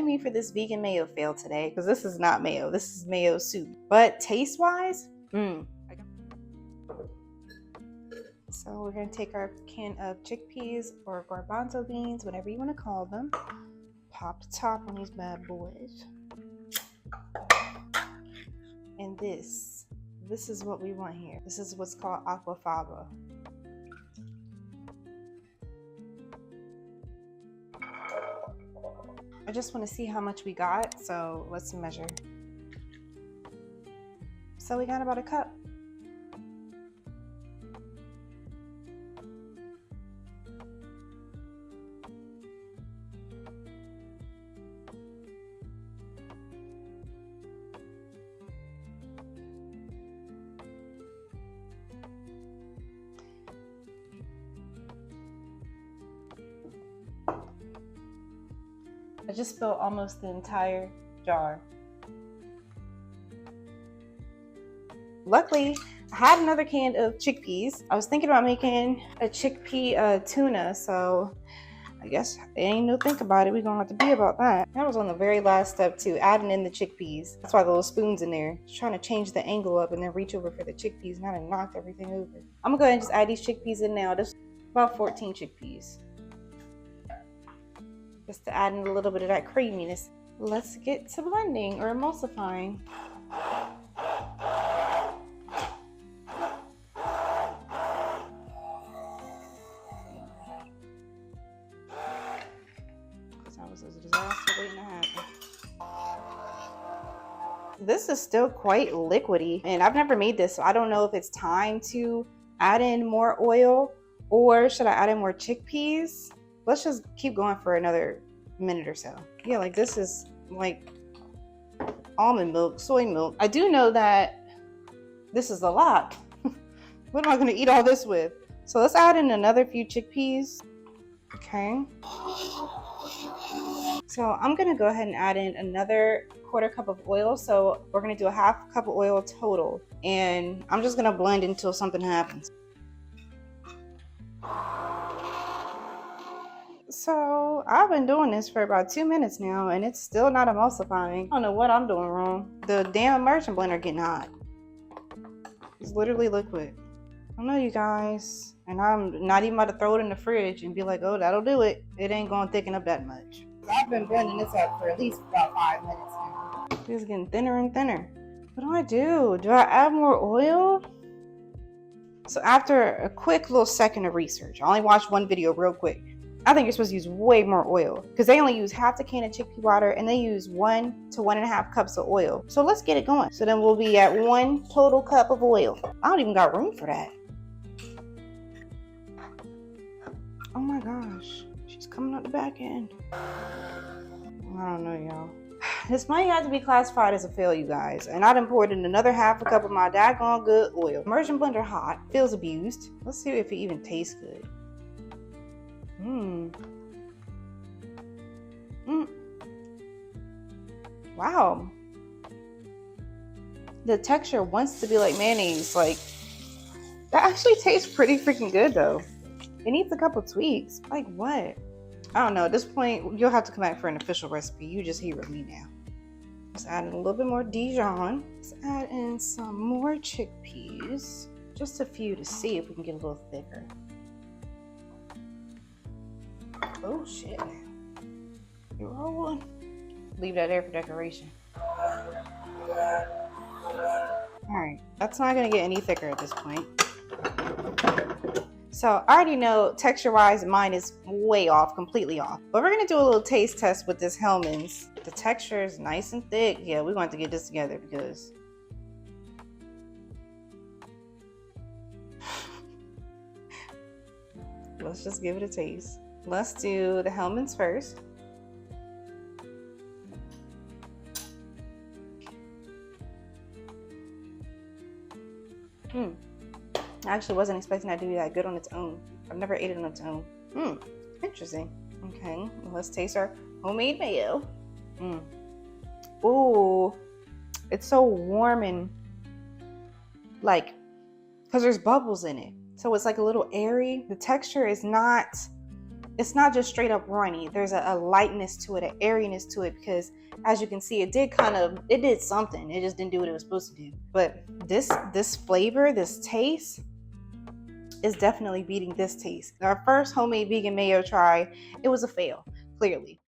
blame me for this vegan mayo fail today, because this is not mayo. This is mayo soup. But taste-wise, So we're going to take our can of chickpeas or garbanzo beans, whatever you want to call them. Pop the top on these bad boys. And this is what we want here. This is what's called aquafaba. I just want to see how much we got, so let's measure. So we got about a cup. I just spilled almost the entire jar. Luckily, I had another can of chickpeas. I was thinking about making a chickpea tuna, so I guess it ain't no think about it. We're gonna have to be about that. That was on the very last step too, adding in the chickpeas. That's why the little spoon's in there. Just trying to change the angle up and then reach over for the chickpeas, and I done knocked everything over. I'm gonna go ahead and just add these chickpeas in now. There's about 14 chickpeas. Just to add in a little bit of that creaminess. Let's get to blending or emulsifying. That was a disaster waiting to happen. This is still quite liquidy, and I've never made this, so I don't know if it's time to add in more oil or should I add in more chickpeas. Let's just keep going for another minute or so. Yeah, like this is like almond milk, soy milk. I do know that this is a lot. What am I going to eat all this with? So let's add in another few chickpeas. Okay. So I'm going to go ahead and add in another quarter cup of oil. So we're going to do a half cup of oil total. And I'm just going to blend until something happens. So I've been doing this for about 2 minutes now and it's still not emulsifying. I don't know what I'm doing wrong. The damn immersion blender getting hot. It's literally liquid. I don't know, you guys. And I'm not even about to throw it in the fridge and be like, oh, that'll do it. It ain't gonna thicken up that much. I've been blending this up for at least about 5 minutes now. It's getting thinner and thinner. What do I do? Do I add more oil? So after a quick little second of research, I only watched one video real quick. I think you're supposed to use way more oil because they only use half the can of chickpea water and they use 1 to 1.5 cups of oil. So let's get it going. So then we'll be at 1 total cup of oil. I don't even got room for that. Oh my gosh, she's coming out the back end. I don't know, y'all. This might have to be classified as a fail, you guys. And I done poured in another half a cup of my daggone good oil. Immersion blender hot, feels abused. Let's see if it even tastes good. Wow. The texture wants to be like mayonnaise. Like, that actually tastes pretty freaking good though. It needs a couple tweaks. Like what? I don't know. At this point, you'll have to come back for an official recipe. You just here with me now. Let's add in a little bit more Dijon. Let's add in some more chickpeas. Just a few to see if we can get a little thicker. Oh shit. You're rolling. Leave that there for decoration. Alright, that's not gonna get any thicker at this point. So I already know texture wise mine is way off, completely off. But we're gonna do a little taste test with this Hellman's. The texture is nice and thick. Yeah, we're going to get this together because let's just give it a taste. Let's do the Hellman's first. I actually wasn't expecting that to be that good on its own. I've never ate it on its own. Interesting. Okay, well, let's taste our homemade mayo. Ooh, it's so warm and like, because there's bubbles in it. So it's like a little airy. The texture is not, it's not just straight up runny. There's a lightness to it, an airiness to it, because as you can see, it did something. It just didn't do what it was supposed to do. But this flavor, this taste is definitely beating this taste. Our first homemade vegan mayo try, it was a fail, clearly.